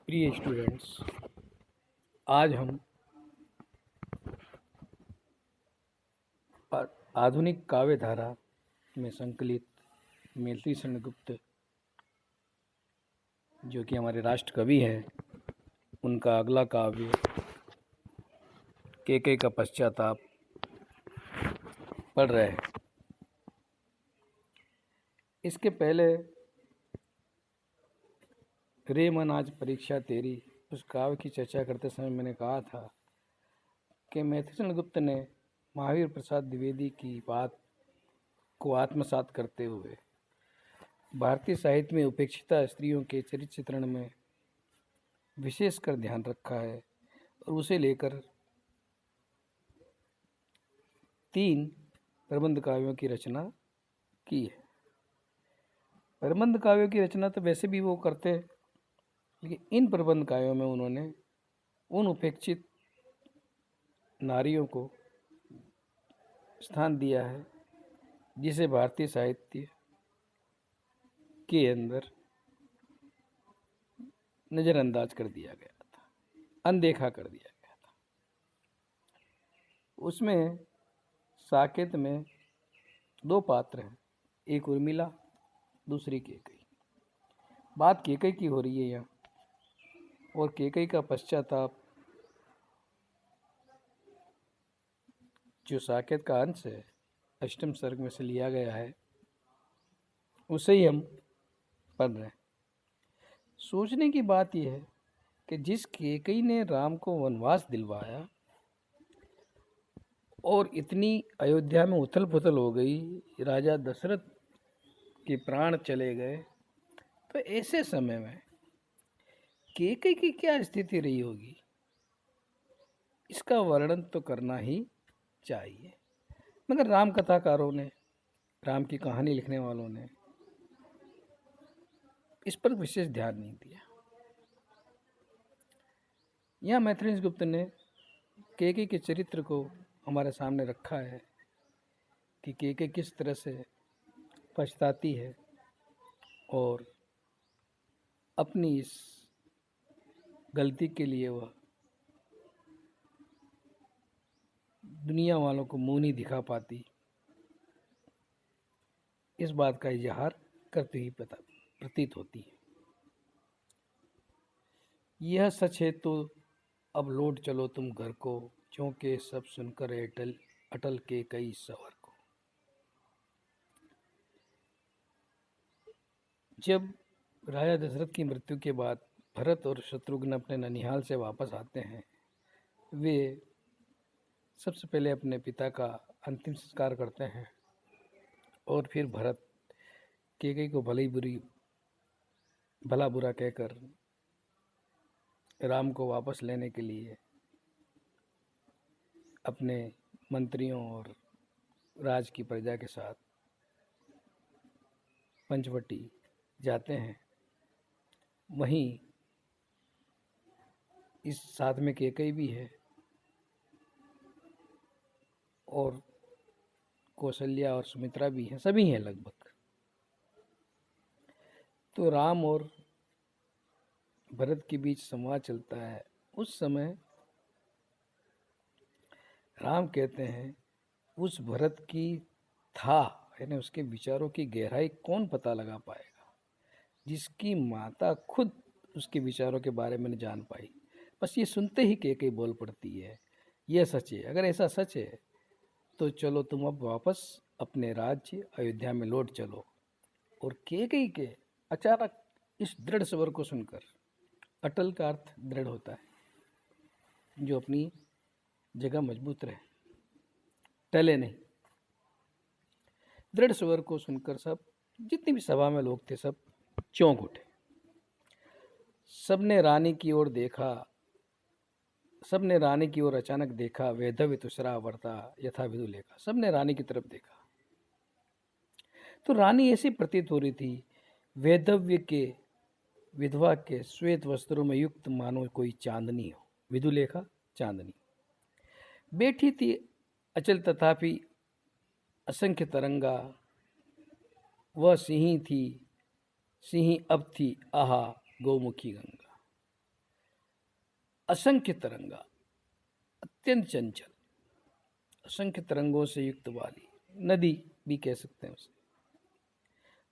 प्रिय स्टूडेंट्स, आज हम आधुनिक काव्य धारा में संकलित मेलती सेनगुप्त, जो कि हमारे राष्ट्र कवि हैं, उनका अगला काव्य केकई का पश्चाताप पढ़ रहे हैं। इसके पहले रे मन आज परीक्षा तेरी, उस काव्य की चर्चा करते समय मैंने कहा था कि मेलती सेनगुप्त ने महावीर प्रसाद द्विवेदी की बात को आत्मसात करते हुए भारतीय साहित्य में उपेक्षिता स्त्रियों के चरित्र चित्रण में विशेषकर ध्यान रखा है और उसे लेकर 3 प्रबंध काव्यों की रचना की है। प्रबंध काव्यों की रचना तो वैसे भी वो करते, लेकिन इन प्रबंध काव्यों में उन्होंने उन उपेक्षित नारियों को स्थान दिया है जिसे भारतीय साहित्य के अंदर नज़रअंदाज कर दिया गया था, अनदेखा कर दिया गया था। उसमें साकेत में 2 पात्र हैं, एक उर्मिला, दूसरी केकई। बात केकई की हो रही है यहाँ, और केकई का पश्चाताप जो साकेत का अंश है, अष्टम सर्ग में से लिया गया है, उसे ही हम पढ़ रहे हैं। सोचने की बात यह है कि जिस केकई ने राम को वनवास दिलवाया और इतनी अयोध्या में उथल पुथल हो गई, राजा दशरथ के प्राण चले गए, तो ऐसे समय में केकई की क्या स्थिति रही होगी, इसका वर्णन तो करना ही चाहिए। मगर राम कथाकारों ने, राम की कहानी लिखने वालों ने इस पर विशेष ध्यान नहीं दिया। यहाँ मेलती सेनगुप्त ने केकई के चरित्र को हमारे सामने रखा है कि केकई किस तरह से पछताती है और अपनी इस गलती के लिए वह दुनिया वालों को मुंह नहीं दिखा पाती, इस बात का इजहार करती हुई प्रतीत होती है। यह सच है तो अब लौट चलो तुम घर को, क्योंकि सब सुनकर अटल के कई सवर को। जब राजा दशरथ की मृत्यु के बाद भरत और शत्रुघ्न अपने ननिहाल से वापस आते हैं, वे सबसे पहले अपने पिता का अंतिम संस्कार करते हैं और फिर भरत केकई को भला बुरा कहकर राम को वापस लेने के लिए अपने मंत्रियों और राज की प्रजा के साथ पंचवटी जाते हैं। वहीं इस साथ में केकई भी है और कौशल्या और सुमित्रा भी हैं, सभी हैं लगभग। तो राम और भरत के बीच संवाद चलता है। उस समय राम कहते हैं, उस भरत की था, यानी उसके विचारों की गहराई कौन पता लगा पाएगा, जिसकी माता खुद उसके विचारों के बारे में नहीं जान पाई। बस ये सुनते ही केकई बोल पड़ती है, यह सच है। अगर ऐसा सच है तो चलो तुम अब वापस अपने राज्य अयोध्या में लौट चलो। और केकई के अचानक इस दृढ़ स्वर को सुनकर, अटल का अर्थ दृढ़ होता है, जो अपनी जगह मजबूत रहे, टले नहीं। दृढ़ स्वर को सुनकर सब, जितनी भी सभा में लोग थे, सब चौंक उठे। सबने रानी की ओर देखा, सबने रानी की ओर अचानक देखा, वैधव्य तुसरा वर्ता यथा विदुलेखा। सबने रानी की तरफ देखा तो रानी ऐसी प्रतीत हो रही थी, वैधव्य के, विधवा के श्वेत वस्त्रों में युक्त, मानो कोई चांदनी हो। विदुलेखा चांदनी बैठी थी अचल, तथापि असंख्य तरंगा। वह सिंही थी, सिंही अब थी, आहा गौमुखी गंगा। असंख्य तरंगा, अत्यंत चंचल, असंख्य तरंगों से युक्त वाली नदी भी कह सकते हैं उसे,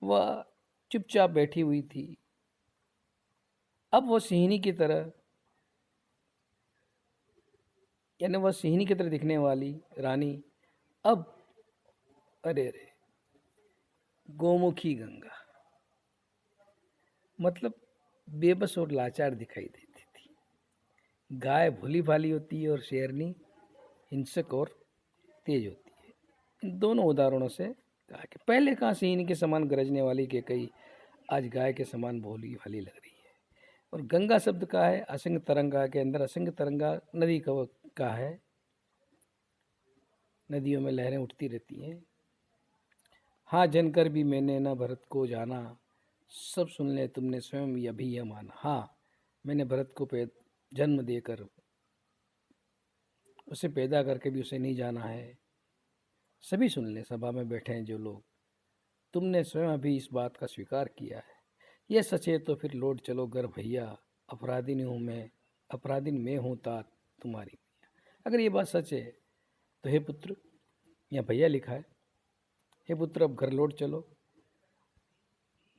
वह चुपचाप बैठी हुई थी। अब वह सिंहनी की तरह, यानी वह सिंहनी की तरह दिखने वाली रानी अब, अरे अरे, गोमुखी गंगा, मतलब बेबस और लाचार दिखाई देती थी। गाय भोली भाली होती है और शेरनी हिंसक और तेज होती है। इन दोनों उदाहरणों से कहा कि पहले कहाँ सिंहनी के समान गरजने वाली केकई आज गाय के समान भोली भाली लग रही है। और गंगा शब्द का है असंख्य तरंगा के अंदर, असंख्य तरंगा नदी का है। नदियों में लहरें उठती रहती हैं। हाँ जनकर भी मैंने न भरत को जाना, सब सुन ले तुमने स्वयं अभी यह माना। हाँ, मैंने भरत को जन्म देकर, उसे पैदा करके भी उसे नहीं जाना है। सभी सुन ले, सभा में बैठे हैं जो लोग, तुमने स्वयं अभी इस बात का स्वीकार किया है। यह सच है तो फिर लौट चलो घर भैया, अपराधी हूँ मैं, अपराधी मैं हूँ तात तुम्हारी मैया। अगर ये बात सच है तो हे पुत्र, यहाँ भैया लिखा है, हे पुत्र अब घर लौट चलो,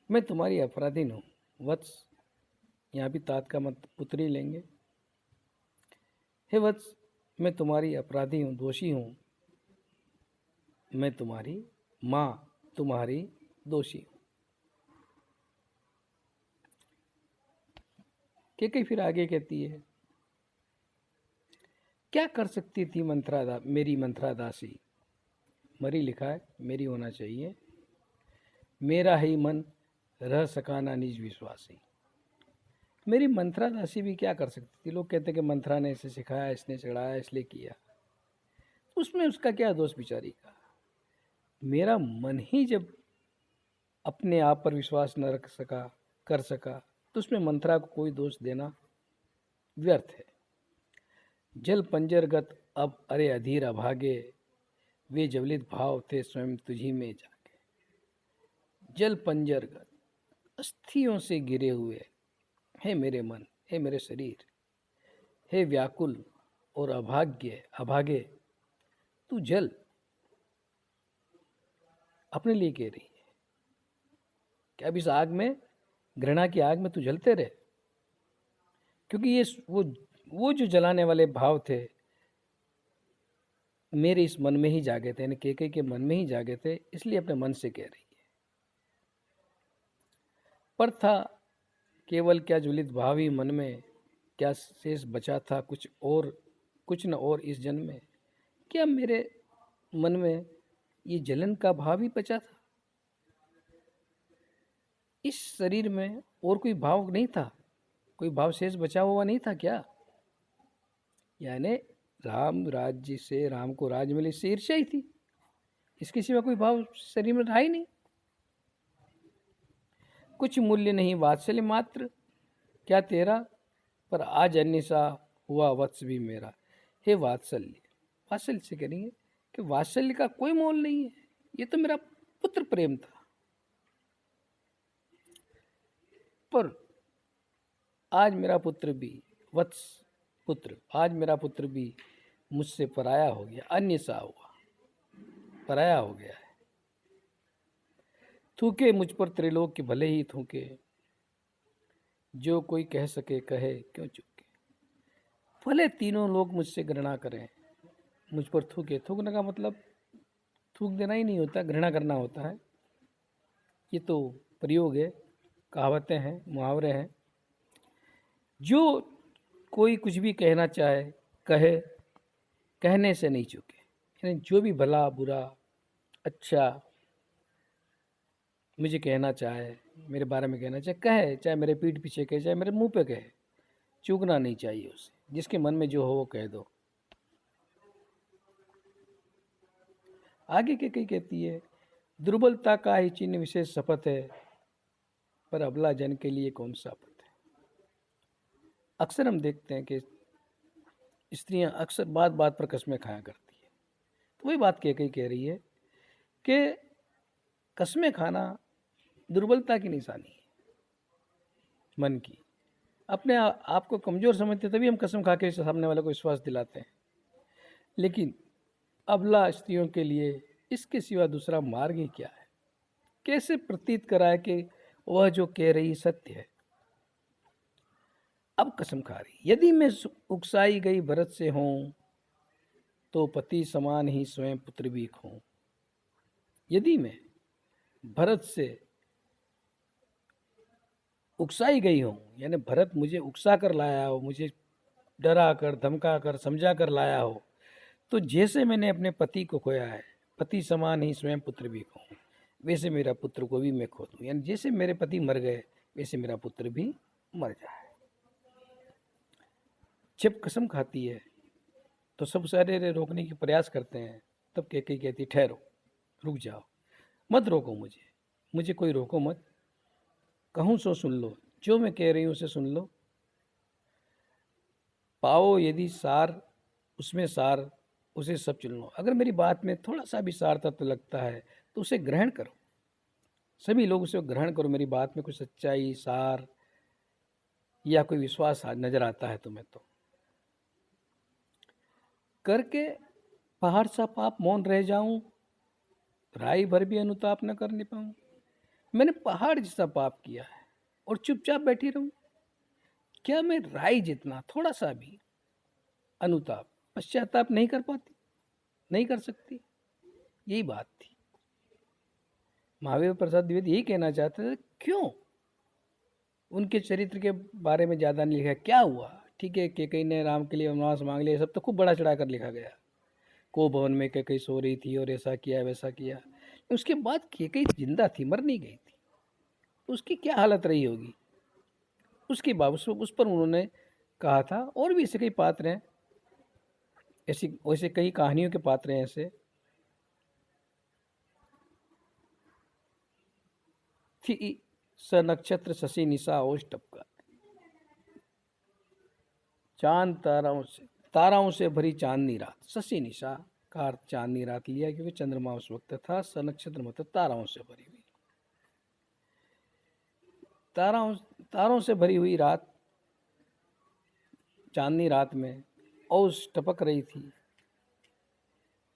मैं तुम्हारी अपराधी हूँ वत्स। यहाँ भी तात का मत पुत्री लेंगे। हे वत्स, मैं तुम्हारी अपराधी हूँ, दोषी हूँ, मैं तुम्हारी माँ, तुम्हारी दोषी हूँ। केकई फिर आगे कहती है, क्या कर सकती थी मेरी मंत्रा दासी। मरी लिखा है, मेरी होना चाहिए। मेरा ही मन रह सका ना निज विश्वासी। मेरी मंत्रा दासी भी क्या कर सकती थी। लोग कहते हैं कि मंत्रा ने इसे सिखाया, इसने चढ़ाया, इसलिए किया, उसमें उसका क्या दोष बिचारी का। मेरा मन ही जब अपने आप पर विश्वास न रख सका, कर सका, तो उसमें मंत्रा को कोई दोष देना व्यर्थ है। जल पंजरगत अब अरे अधीर अभागे, वे जवलित भाव थे स्वयं तुझी में जाके। जल पंजरगत, अस्थियों से गिरे हुए, हे मेरे मन, हे मेरे शरीर, हे व्याकुल और अभागे, तू जल अपने लिए कह रही है कि अब इस आग में, घृणा की आग में तू जलते रहे। क्योंकि ये वो जो जलाने वाले भाव थे मेरे इस मन में ही जागे थे, यानी केकई के मन में ही जागे थे, इसलिए अपने मन से कह रही है। पर था केवल क्या ज्वलित भाव ही मन में, क्या शेष बचा था कुछ न और इस जन्म में। क्या मेरे मन में ये जलन का भाव ही बचा था, इस शरीर में और कोई भाव नहीं था, कोई भाव शेष बचा हुआ नहीं था क्या। यानी राम राज्य से, राम को राज मिले, इससे ईर्ष्या ही थी, इसके सिवा कोई भाव शरीर में रहा ही नहीं। कुछ मूल्य नहीं वात्सल्य मात्र, क्या तेरा, पर आज अन्य सा हुआ वत्स भी मेरा। हे वात्सल्य, वात्सल्य से करेंगे कि वात्सल्य का कोई मोल नहीं है, ये तो मेरा पुत्र प्रेम था, पर आज मेरा पुत्र भी, वत्स पुत्र, आज मेरा पुत्र भी मुझसे पराया हो गया, अन्य सा हुआ, पराया हो गया है। थूके मुझ पर त्रिलोक के भले ही थूके, जो कोई कह सके कहे क्यों चुके। भले तीनों लोग मुझसे घृणा करें, मुझ पर थूके, थूकने का मतलब थूक देना ही नहीं होता, घृणा करना होता है। ये तो प्रयोग है, कहावतें हैं, मुहावरे हैं। जो कोई कुछ भी कहना चाहे कहे, कहने से नहीं चूके, यानी जो भी भला बुरा अच्छा मुझे कहना चाहे, मेरे बारे में कहना चाहे कहे, चाहे मेरे पीठ पीछे कहे, चाहे मेरे मुंह पे कहे, चूकना नहीं चाहिए उसे। जिसके मन में जो हो वो कह दो। आगे के कई कहती है, दुर्बलता का ही चिन्ह विशेष शपथ है, पर अबला जन के लिए कौन सा पथ है। अक्सर हम देखते हैं कि स्त्रियां अक्सर बात बात पर कस्में खाया करती है। तो वही बात कह रही है कि कस्में खाना दुर्बलता की निशानी है मन की। अपने आप को कमज़ोर समझते तभी हम कसम खा के सामने वाले को विश्वास दिलाते हैं। लेकिन अबला स्त्रियों के लिए इसके सिवा दूसरा मार्ग ही क्या है? कैसे प्रतीत कराए कि वह जो कह रही सत्य है? अब कसम खा रही, यदि मैं उकसाई गई भरत से हूं तो पति समान ही स्वयं पुत्र भी खो। यदि मैं भरत से उकसाई गई हूं, यानी भरत मुझे उकसा कर लाया हो, मुझे डरा कर धमका कर समझा कर लाया हो, तो जैसे मैंने अपने पति को खोया है, पति समान ही स्वयं पुत्र भी खो, वैसे मेरा पुत्र को भी मैं खो दूं। यानी जैसे मेरे पति मर गए वैसे मेरा पुत्र भी मर जाए। जब कसम खाती है तो सब सारे रोकने की प्रयास करते हैं, तब कैकेयी कहती ठहरो, रुक जाओ, मत रोको मुझे कोई रोको मत, कहूँ सो सुन लो, जो मैं कह रही हूँ उसे सुन लो। पाओ यदि सार उसमें सार, उसे सब चुन लो। अगर मेरी बात में थोड़ा सा भी सार तत्व लगता है तो उसे ग्रहण करो, सभी लोग उसे ग्रहण करो। मेरी बात में कुछ सच्चाई, सार या कोई विश्वास नजर आता है तुम्हें तो। करके पहाड़ सा पाप मौन रह जाऊं, राई भर भी अनुताप न करने पाऊं। मैंने पहाड़ जैसा पाप किया है और चुपचाप बैठी रहूं? क्या मैं राई जितना थोड़ा सा भी अनुताप, पश्चाताप नहीं कर पाती, नहीं कर सकती? यही बात थी। महावीर प्रसाद द्विवेदी यही कहना चाहते थे, क्यों उनके चरित्र के बारे में ज़्यादा नहीं लिखा? क्या हुआ? ठीक है, कैकेयी ने राम के लिए वनवास मांग लिया, सब तो खूब बड़ा चढ़ा कर लिखा गया। को भवन में कैकेयी सो रही थी और ऐसा किया वैसा किया। उसके बाद कैकेयी जिंदा थी, मर नहीं गई थी, तो उसकी क्या हालत रही होगी? उसके बाद उस पर उन्होंने कहा था। और भी ऐसे कई पात्र हैं, ऐसी वैसे कई कहानियों के पात्र हैं ऐसे। थी स नक्षत्र शशि निशा ओष टपका, चांद ताराओं से भरी चांदनी रात। शशि निशा का अर्थ चांदनी रात लिया क्योंकि चंद्रमा उस वक्त था, स नक्षत्र मतलब ताराओं से भरी हुई, तारों से भरी हुई रात, चांदनी रात में ओस टपक रही थी,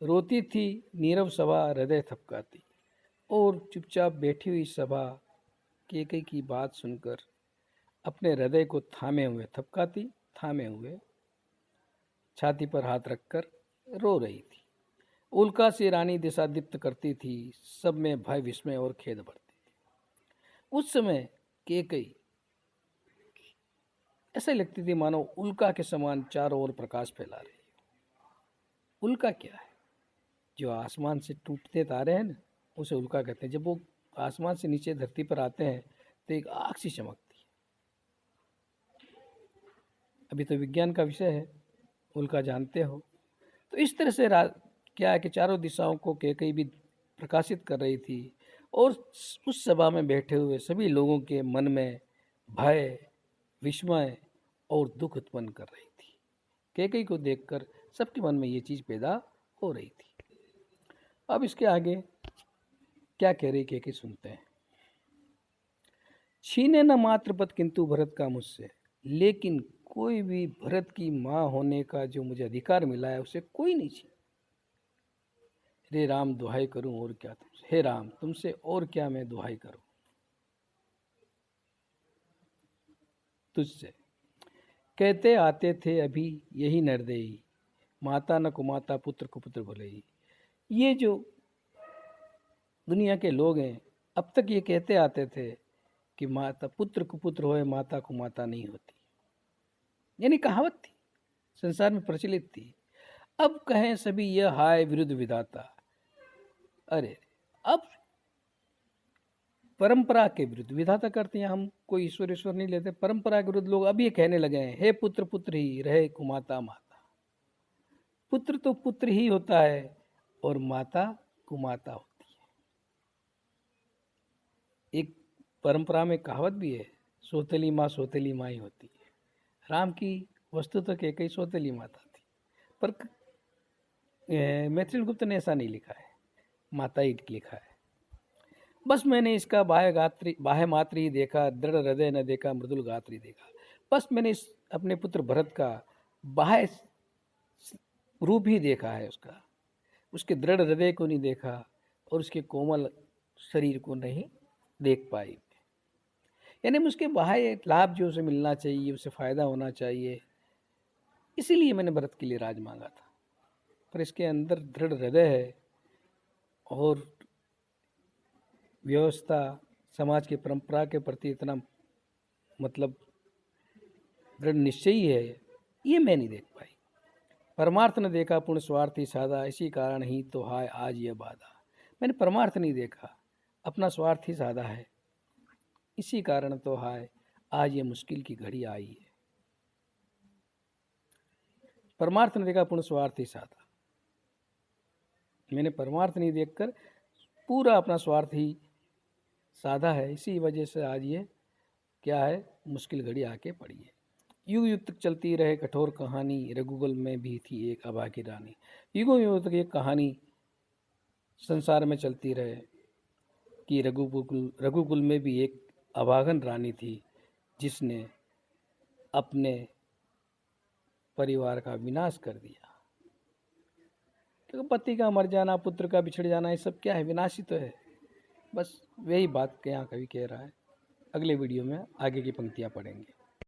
रोती थी नीरव सभा हृदय थपकाती। और चुपचाप बैठी हुई सभा कैकेयी की बात सुनकर अपने हृदय को थामे हुए थपकाती, थामे हुए छाती पर हाथ रखकर रो रही थी। उल्का से रानी दिशा दीप्त करती थी, सब में भय विस्मय और खेद बढ़ती थी। उस समय कैकेयी ऐसे लगती थी मानो उल्का के समान चारों ओर प्रकाश फैला रही है। उल्का क्या है? जो आसमान से टूटते तारे हैं ना, उसे उल्का कहते हैं। जब वो आसमान से नीचे धरती पर आते हैं तो एक आग सी चमकती है। अभी तो विज्ञान का विषय है, उल्का जानते हो। तो इस तरह से क्या है कि चारों दिशाओं को कैकेयी भी प्रकाशित कर रही थी और उस सभा में बैठे हुए सभी लोगों के मन में भय, विस्मय और दुख उत्पन्न कर रही थी। कैकेयी को देखकर सबके मन में ये चीज़ पैदा हो रही थी। अब इसके आगे क्या कह रही कैकेयी सुनते हैं। छीने न मात्र पद किंतु भरत का मुझसे, लेकिन कोई भी भरत की माँ होने का जो मुझे अधिकार मिला है उसे कोई नहीं छीन। रे राम दुहाई करूं और क्या तुमसे, हे राम तुमसे और क्या मैं दुहाई करूं तुझसे। कहते आते थे अभी यही नरदेई, माता न कुमाता पुत्र कुपुत्र भले ही। ये जो दुनिया के लोग हैं, अब तक ये कहते आते थे कि माता पुत्र कुपुत्र होए, माता कुमाता नहीं होती, यानी कहावत थी, संसार में प्रचलित थी। अब कहें सभी यह हाय विरुद्ध विधाता। अरे अब परंपरा के विरुद्ध विधाता करते हैं, हम कोई ईश्वर नहीं लेते, परंपरा के विरुद्ध लोग अब ये कहने लगे हैं, हे पुत्र पुत्र ही रहे कुमाता माता। पुत्र तो पुत्र ही होता है और माता कुमाता होती है। एक परंपरा में कहावत भी है, सौतेली माँ ही होती है। राम की वस्तु तो कैकेयी सौतेली माता थी, पर मैथिली गुप्त ने ऐसा नहीं लिखा है, माता ही लिखा है। बस मैंने इसका बाह्य मात्र ही देखा, दृढ़ हृदय न देखा, मृदुल गात्री देखा। बस मैंने इस अपने पुत्र भरत का बाह्य रूप ही देखा है उसका, उसके दृढ़ हृदय को नहीं देखा और उसके कोमल शरीर को नहीं देख पाई। यानी उसके बाह्य लाभ जो उसे मिलना चाहिए, उसे फ़ायदा होना चाहिए, इसीलिए मैंने भरत के लिए राज मांगा था। पर इसके अंदर दृढ़ हृदय है और व्यवस्था, समाज की परंपरा के प्रति इतना मतलब दृढ़ निश्चयी है, ये मैं नहीं देख पाई। परमार्थ न देखा पूर्ण स्वार्थी साधा, इसी कारण ही तो हाय आज ये बाधा। मैंने परमार्थ नहीं देखा, अपना स्वार्थ ही साधा है, इसी कारण तो हाय आज ये मुश्किल की घड़ी आई है। परमार्थ न देखा पूर्ण स्वार्थ ही साधा, मैंने परमार्थ नहीं देखकर पूरा अपना स्वार्थ ही साधा है, इसी वजह से आज ये क्या है, मुश्किल घड़ी आके पड़ी है। युग युग तक चलती रहे कठोर कहानी, रघुकुल में भी थी एक अभागी रानी। युगों युग तक ये कहानी संसार में चलती रहे कि रघुकुल में भी एक अभागन रानी थी, जिसने अपने परिवार का विनाश कर दिया। क्योंकि पति का मर जाना, पुत्र का बिछड़ जाना, ये सब क्या है, विनाश ही तो है। बस वही बात यहाँ कवि कह रहा है। अगले वीडियो में आगे की पंक्तियाँ पढ़ेंगे।